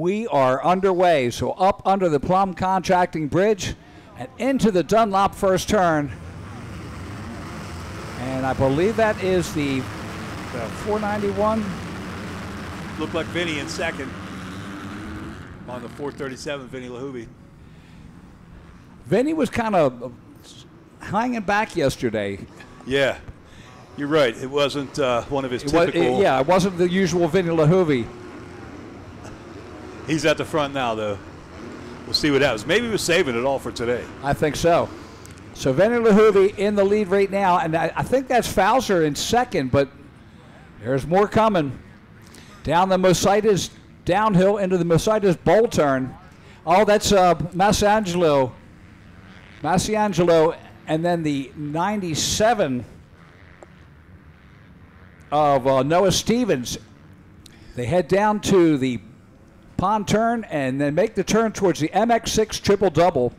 we are underway. So up under the Plum Contracting Bridge and into the Dunlop first turn. And I believe that is the 491. Looked like Vinny in second on the 437, Vinny LaHoovie. Vinny was kind of hanging back yesterday. Yeah, you're right. It wasn't one of his typical. It wasn't the usual Vinny LaHoovie. He's at the front now, though. We'll see what happens. Maybe he was saving it all for today. I think so. So Vinny LaHoovie in the lead right now, and I think that's Fauser in second, but there's more coming. Down the Mositas, downhill into the Mositas bowl turn. Oh, that's Massiangelo. Massiangelo, and then the 97 of Noah Stevens. They head down to the pond turn and then make the turn towards the MX6 triple-double.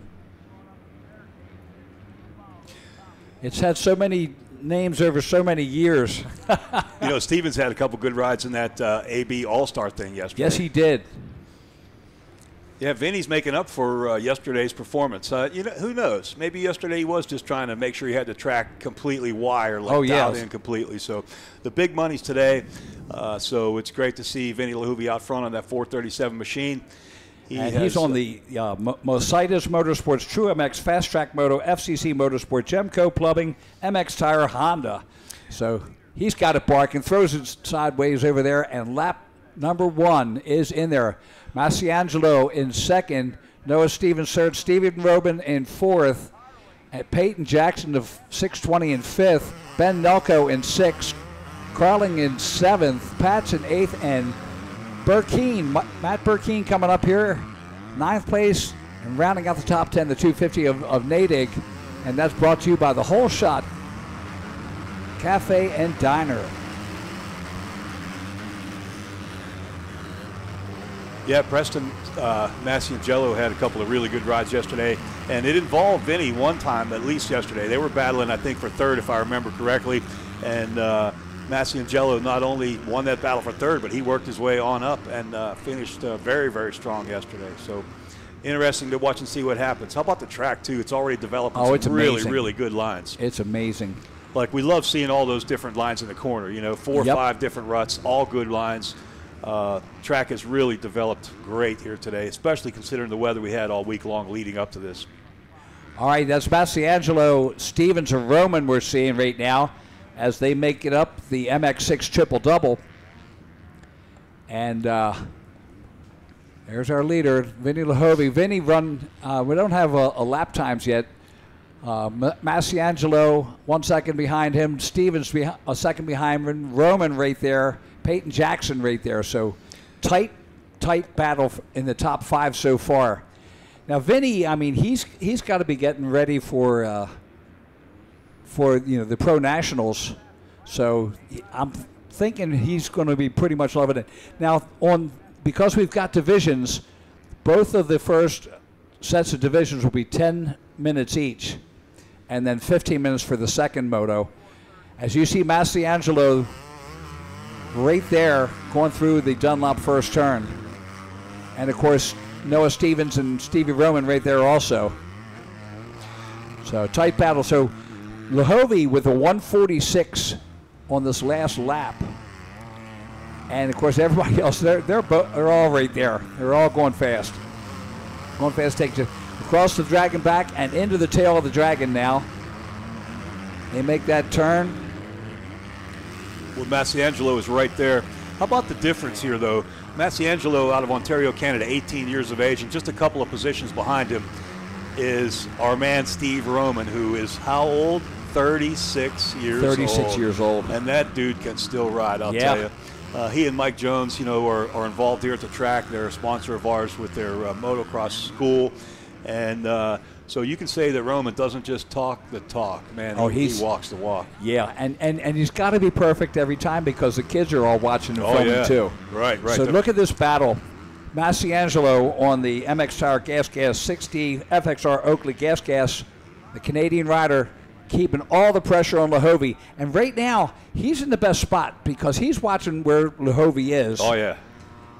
It's had so many names over so many years. You know, Stevens had a couple good rides in that AB All-Star thing yesterday. Yes, he did. Yeah, Vinny's making up for yesterday's performance. You know, who knows? Maybe yesterday he was just trying to make sure he had the track completely wired, dialed in completely. So the big money's today. So it's great to see Vinny LaHoovie out front on that 437 machine. He's on the Mositas Motorsports, True MX, Fast Track Moto, FCC Motorsport, Gemco Plumbing, MX Tire, Honda. So he's got it barking, throws it sideways over there, and lap number 1 is in there. Massiangelo in second, Noah Stevens third, Stephen Robin in fourth, and Peyton Jackson of 620 in fifth, Ben Nelko in sixth, Carling in seventh, Pat's in eighth, and Burkeen, Matt Burkeen coming up here, ninth place, and rounding out the top 10, the 250 of Natick, and that's brought to you by the Whole Shot Cafe and Diner. Yeah, Preston Massiangelo had a couple of really good rides yesterday, and it involved Vinny one time at least yesterday. They were battling, I think, for third, if I remember correctly, and Massiangelo not only won that battle for third, but he worked his way on up and finished very, very strong yesterday. So interesting to watch and see what happens. How about the track, too? It's already developing some really, really good lines. It's amazing. Like, we love seeing all those different lines in the corner, you know, 4 or 5 different ruts, all good lines. Track has really developed great here today, especially considering the weather we had all week long leading up to this. All right, that's Massiangelo, Stevens, and Roman we're seeing right now as they make it up the MX6 triple-double. And there's our leader, Vinny LaHoovie. Vinny run, we don't have a lap times yet. Massiangelo 1 second behind him, Stevens a second behind him, Roman right there, Peyton Jackson right there. So tight battle in the top 5 so far. Now Vinny, I mean, he's got to be getting ready for the Pro Nationals. So I'm thinking he's going to be pretty much loving it. Now because we've got divisions, both of the first sets of divisions will be 10 minutes each, and then 15 minutes for the second moto. As you see Massiangelo right there going through the Dunlop first turn. And of course, Noah Stevens and Stevie Roman right there also. So tight battle. So LaHoovie with a 146 on this last lap. And of course everybody else, they're all right there. They're all going fast. Going fast, takes it across the Dragon back and into the tail of the Dragon now. They make that turn. Well, Massiangelo is right there. How about the difference here, though? Massiangelo out of Ontario, Canada, 18 years of age, and just a couple of positions behind him is our man Steve Roman, who is how old? 36 years old. 36 years old. And that dude can still ride, I'll tell you. He and Mike Jones, are involved here at the track. They're a sponsor of ours with their motocross school. And so you can say that Roman doesn't just talk the talk, man. He walks the walk. Yeah, and he's got to be perfect every time because the kids are all watching and filming too. Right. So look at this battle. Massiangelo on the MX Tire Gas 60 FXR Oakley Gas, the Canadian rider, keeping all the pressure on LaHoovie. And right now, he's in the best spot because he's watching where LaHoovie is. Oh, yeah.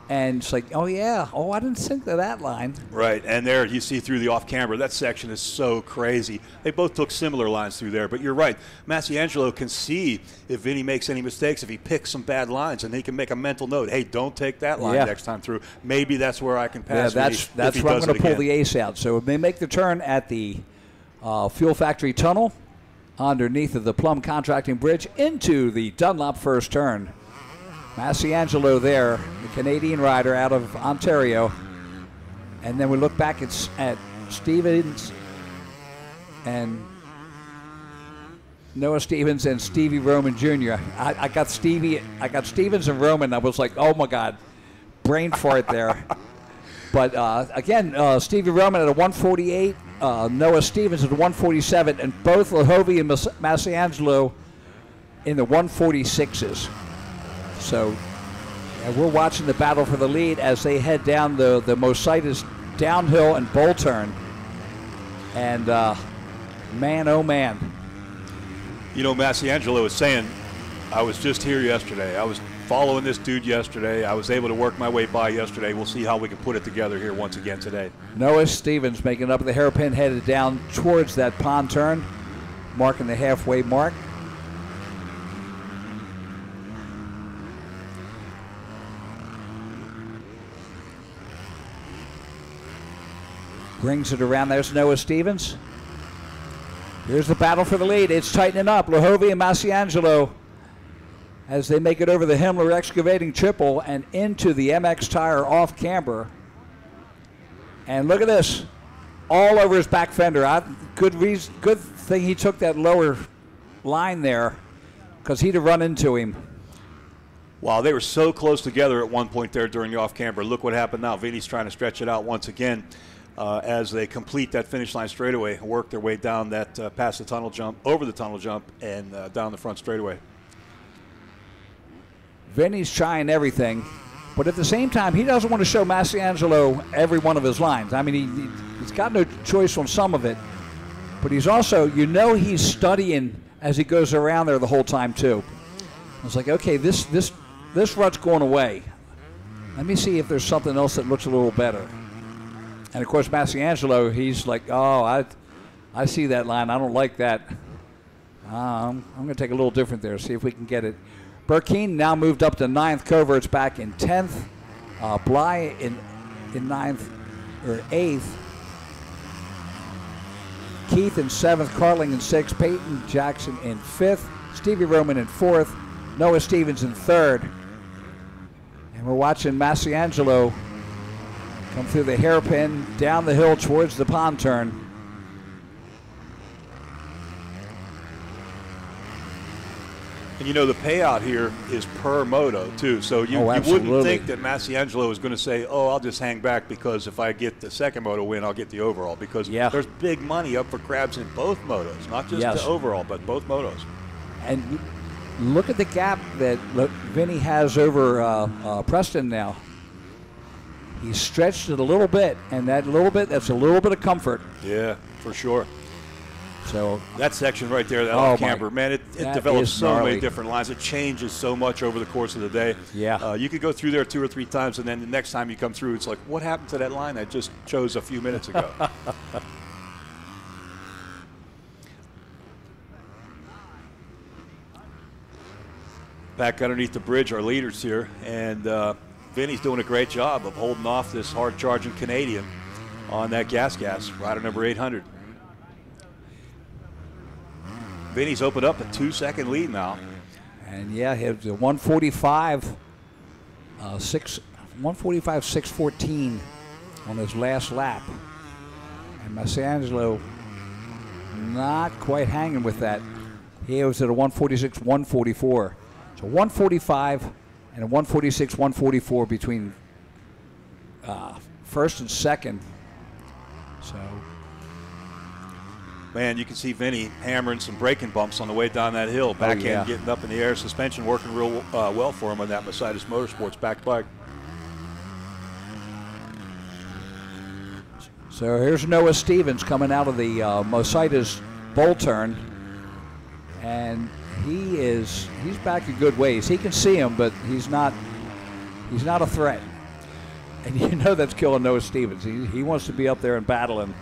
And it's like, oh, yeah. Oh, I didn't think of that line. Right, and there you see through the off-camera, that section is so crazy. They both took similar lines through there, but you're right. Masiangelo can see if Vinny makes any mistakes, if he picks some bad lines, and he can make a mental note, hey, don't take that line next time through. Maybe that's where I can pass. Yeah, that's where I'm going to pull the ace out. So they make the turn at the Fuel Factory Tunnel underneath of the Plum Contracting Bridge into the Dunlop first turn. Masiangelo there, the Canadian rider out of Ontario. And then we look back at Stevens and Noah Stevens and Stevie Roman Jr. I got Stevens and Roman. I was like, oh my God, brain fart there. But again, Stevie Roman at a 148, Noah Stevens at a 147, and both Lahovey and Masiangelo in the 146s. So we're watching the battle for the lead as they head down the Mositas downhill and bowl turn. And man, oh man. You know, Masiangelo was saying, I was just here yesterday. I was following this dude yesterday. I was able to work my way by yesterday. We'll see how we can put it together here once again today. Noah Stevens making up the hairpin, headed down towards that pond turn, marking the halfway mark. Brings it around. There's Noah Stevens. Here's the battle for the lead. It's tightening up. Lahovey and Masiangelo as they make it over the Himmler excavating triple and into the MX tire off camber. And look at this. All over his back fender. Good thing he took that lower line there, because he'd have run into him. Wow, they were so close together at one point there during the off camber. Look what happened now. Vinny's trying to stretch it out once again. As they complete that finish line straightaway and work their way down that past the tunnel jump, over the tunnel jump, and down the front straightaway. Vinny's trying everything, but at the same time, he doesn't want to show Masiangelo every one of his lines. I mean, he's got no choice on some of it, but he's also, he's studying as he goes around there the whole time too. It's like, okay, this rut's going away. Let me see if there's something else that looks a little better. And, of course, Masiangelo, he's like, oh, I see that line. I don't like that. I'm going to take a little different there, see if we can get it. Burkeen now moved up to 9th. Covert's back in 10th. Bly in 9th or 8th. Keith in 7th. Carling in 6th. Peyton Jackson in 5th. Stevie Roman in 4th. Noah Stevens in 3rd. And we're watching Masiangelo come through the hairpin, down the hill towards the pond turn. And the payout here is per moto too. So you wouldn't think that Masiangelo is going to say, oh, I'll just hang back because if I get the second moto win, I'll get the overall. Because there's big money up for grabs in both motos, not just the overall, but both motos. And look at the gap that Vinny has over Preston now. He's stretched it a little bit, and that's a little bit of comfort. Yeah, for sure. So that section right there, that off camber, man, it develops so many different lines. It changes so much over the course of the day. Yeah. You could go through there 2 or 3 times, and then the next time you come through, it's like, what happened to that line I just chose a few minutes ago? Back underneath the bridge, our leaders here, and Vinny's doing a great job of holding off this hard-charging Canadian on that gas, rider number 800. Vinny's opened up a 2-second lead now. And he has a 145, 614 on his last lap. And Masiangelo not quite hanging with that. He was at a 146, 144. So 145 and a 146, 144 between first and second. So, man, you can see Vinny hammering some braking bumps on the way down that hill. Back end getting up in the air. Suspension working real well for him on that Mercedes Motorsports back bike. So here's Noah Stevens coming out of the Mositas bowl turn, and he's back a good ways. He can see him, but he's not a threat. And you know that's killing Noah Stevens. He wants to be up there and battling.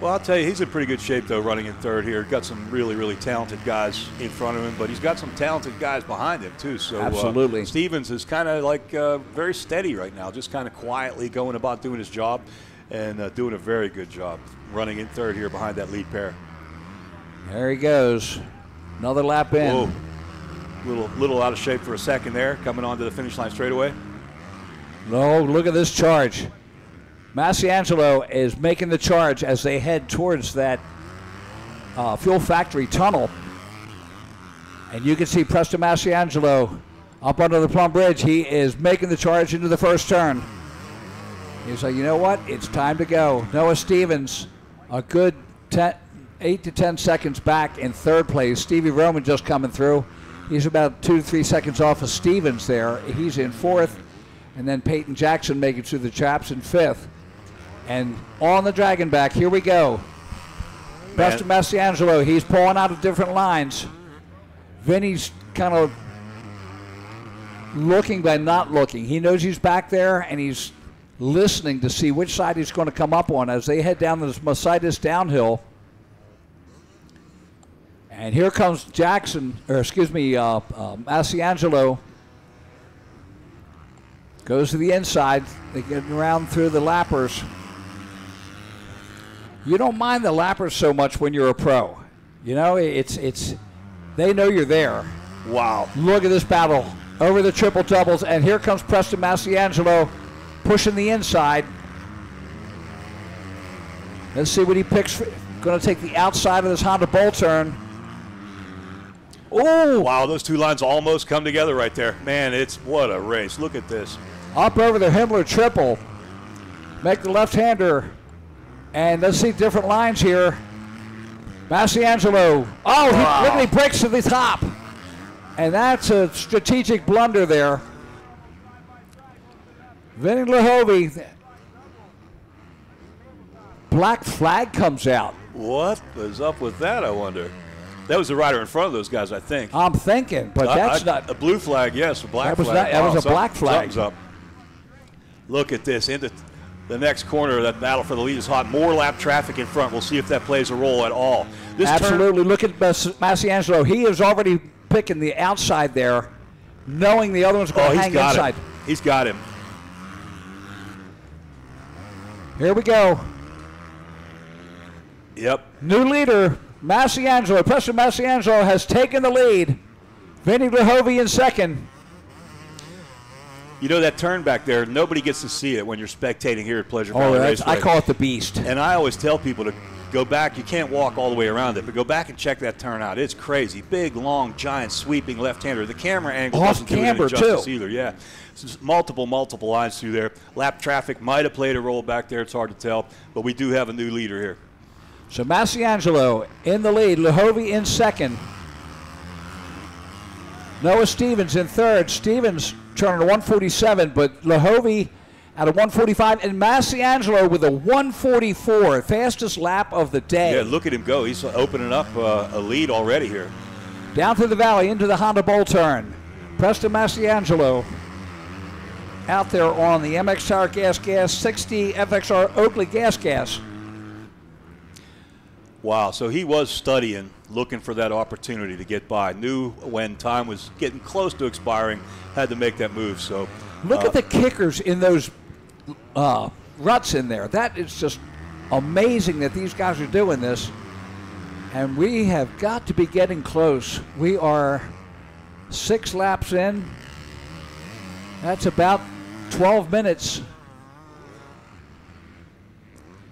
Well, I'll tell you, he's in pretty good shape, though, running in third here. Got some really, really talented guys in front of him, but he's got some talented guys behind him, too. So absolutely. Stevens is kind of like very steady right now, just kind of quietly going about doing his job and doing a very good job running in third here behind that lead pair. There he goes. Another lap in. Whoa. Little out of shape for a second there, coming onto the finish line straightaway. No, look at this charge. Masiangelo is making the charge as they head towards that fuel factory tunnel. And you can see Preston Masiangelo up under the Plum Bridge. He is making the charge into the first turn. He's like, you know what? It's time to go. Noah Stevens, a good 8 to 10 seconds back in third place. Stevie Roman just coming through. He's about 2 to 3 seconds off of Stevens there. He's in fourth. And then Peyton Jackson making it through the traps in fifth. And on the Dragon back, here we go. Preston Masiangelo, he's pulling out of different lines. Vinny's kind of looking but not looking. He knows he's back there, and he's listening to see which side he's going to come up on as they head down this Mercedes downhill. And here comes Masiangelo. Goes to the inside. They get around through the lappers. You don't mind the lappers so much when you're a pro. You know, it's they know you're there. Wow. Look at this battle over the triple doubles, and here comes Preston Masiangelo pushing the inside. Let's see what he picks. Going to take the outside of this Honda Bull turn. Oh! Wow, those two lines almost come together right there. Man, what a race. Look at this. Up over the Himmler triple. Make the left-hander. And let's see different lines here. Masiangelo. Oh, wow. Look at he breaks to the top. And that's a strategic blunder there. Vinny Lahovey. Black flag comes out. What was up with that, I wonder? That was the rider in front of those guys, I think. I'm thinking, but that's not. A blue flag, yes, a black flag. That was a black flag. Something's up. Look at this. Into the next corner, that battle for the lead is hot. More lap traffic in front. We'll see if that plays a role at all. Absolutely. Look at Masiangelo. He is already picking the outside there, knowing the other one's going to hang inside. He's got him. Here we go. Yep. New leader, Masiangelo. Preston Masiangelo has taken the lead. Vinny Lahovey in second. You know that turn back there, nobody gets to see it when you're spectating here at Pleasure Valley Raceway. I call it the beast. And I always tell people to go back. You can't walk all the way around it, but go back and check that turn out. It's crazy. Big, long, giant, sweeping left-hander. The camera angle doesn't do it any justice either. Yeah. So multiple lines through there. Lap traffic might have played a role back there. It's hard to tell, but we do have a new leader here. So Masiangelo in the lead. Lahovey in second. Noah Stevens in third. Stevens turning to 147, but Lahovey at a 145, and Masiangelo with a 144, fastest lap of the day. Yeah, look at him go. He's opening up a lead already here. Down through the valley into the Honda Bull turn. Preston Masiangelo out there on the MX Tower Gas 60 FXR Oakley Gas. Wow, so he was studying, looking for that opportunity to get by. Knew when time was getting close to expiring, had to make that move. So look at the kickers in those ruts in there. That is just amazing that these guys are doing this. And we have got to be getting close. We are 6 laps in. That's about 12 minutes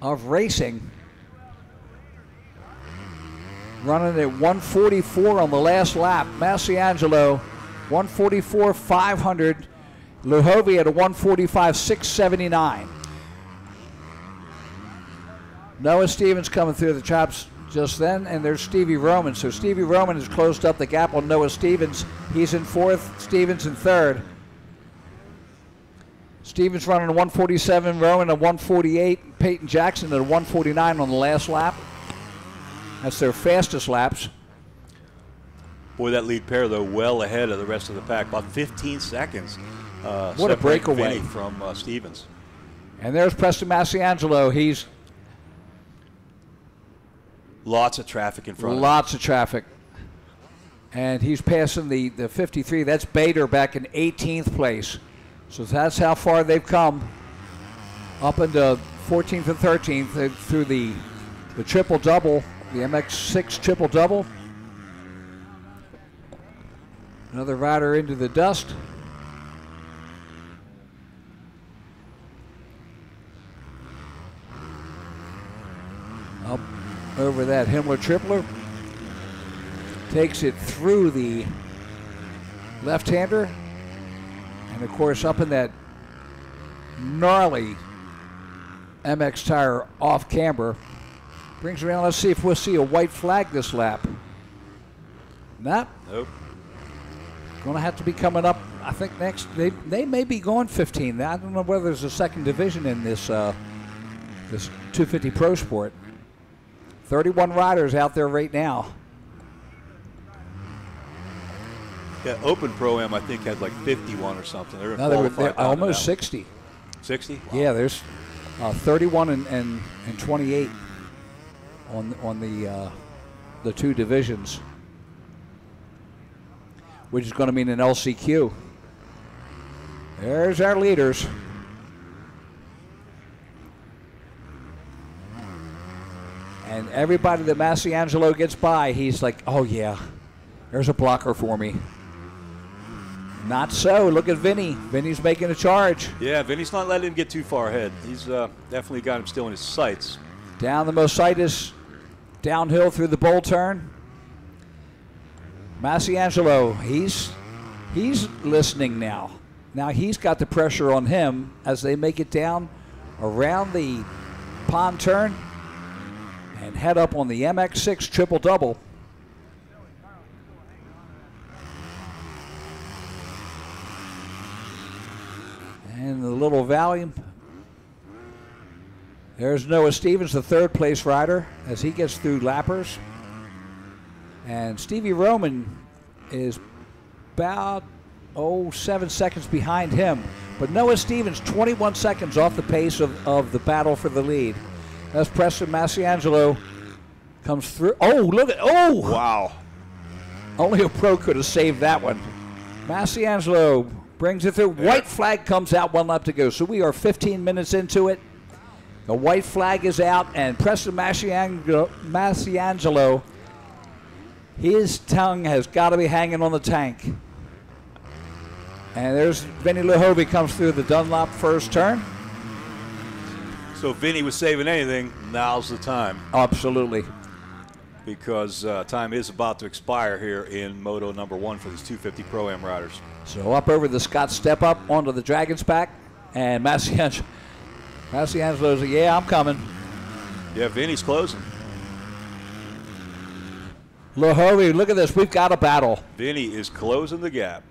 of racing. Running at 144 on the last lap. Masiangelo, 144.500. Lahovey at a 145.679. Noah Stevens coming through the traps just then, and there's Stevie Roman. So Stevie Roman has closed up the gap on Noah Stevens. He's in fourth, Stevens in third. Stevens running a 147, Roman a 148, Peyton Jackson at a 149 on the last lap. That's their fastest laps. Boy, that lead pair, though, well ahead of the rest of the pack. About 15 seconds What a breakaway Vinny from Stevens. And there's Preston Masiangelo. He's lots of traffic in front of him. Lots of traffic. And he's passing the 53. That's Bader back in 18th place. So that's how far they've come. Up into 14th and 13th through the triple-double, the MX6 triple-double. Another rider into the dust. Up over that Himmler tripler. Takes it through the left-hander. And, of course, up in that gnarly MX tire off camber. Brings around. Let's see if we'll see a white flag this lap. Nope. Going to have to be coming up, I think, next. They may be going 15. I don't know whether there's a second division in this 250 Pro Sport. 31 riders out there right now. Yeah, Open Pro-Am, I think, had like 51 or something. They're almost 60. 60? Wow. Yeah, there's 31 and 28 on the two divisions, which is going to mean an LCQ. There's our leaders. And everybody that Masiangelo gets by, he's like, oh yeah, there's a blocker for me. Not so. Look at Vinny. Vinny's making a charge. Yeah, Vinny's not letting him get too far ahead. He's definitely got him still in his sights. Down the Mositis, downhill through the bowl turn. Masiangelo, he's listening now. Now he's got the pressure on him as they make it down around the pond turn and head up on the MX6 triple-double. And the little valley. There's Noah Stevens, the third place rider, as he gets through lappers. And Stevie Roman is about 7 seconds behind him. But Noah Stevens, 21 seconds off the pace of the battle for the lead. As Preston Masiangelo comes through. Oh, look at, Wow. Only a pro could have saved that one. Masiangelo brings it through. White flag comes out, 1 lap to go. So we are 15 minutes into it. The white flag is out, and Preston Masiangelo, his tongue has got to be hanging on the tank. And there's Vinny Lehovy comes through the Dunlop first turn. So if Vinny was saving anything, now's the time. Absolutely. Because time is about to expire here in Moto number 1 for these 250 Pro-Am riders. So up over the Scott step up onto the Dragon's back, and Masiangelo's like, yeah, I'm coming. Yeah, Vinny's closing. Lehovy, look at this. We've got a battle. Vinny is closing the gap.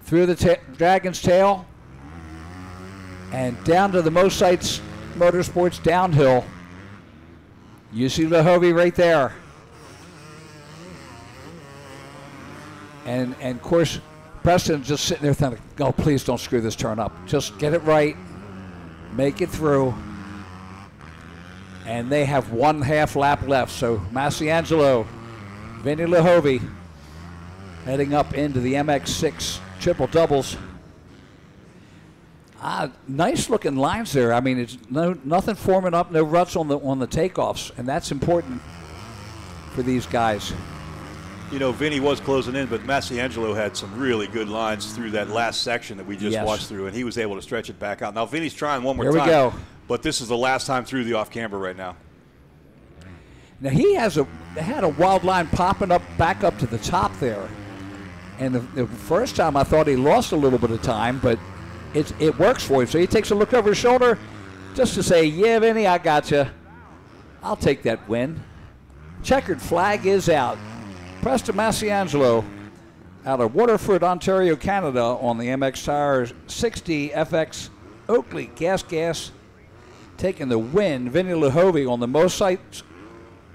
Through the Dragon's tail and down to the Mosites Motorsports downhill. You see Lehovy right there. And of course, Preston's just sitting there thinking, oh, please don't screw this turn up. Just get it right. Make it through. And they have 1/2 lap left. So Masiangelo, Vinny Lehovy heading up into the MX6 triple doubles. Nice looking lines there. I mean, it's nothing forming up, no ruts on the takeoffs, and that's important for these guys. You know, Vinny was closing in, but Masiangelo had some really good lines through that last section that we just watched through, and he was able to stretch it back out. Now Vinny's trying one more time. Here we go. But this is the last time through the off camber right now. Now he had a wild line popping up back up to the top there. And the first time I thought he lost a little bit of time, but it works for him. So he takes a look over his shoulder just to say, yeah, Vinny, I got you. I'll take that win. Checkered flag is out. Preston Masiangelo out of Waterford, Ontario, Canada on the MX Tires 60 FX Oakley Gas taking the win. Vinny Lehovy on the Mositis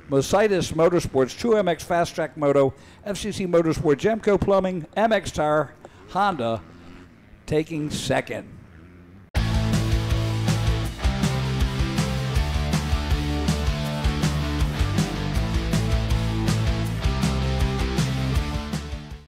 Motorsports True MX Fast Track Moto, FCC Motorsport, Gemco Plumbing, MX Tire, Honda, taking second.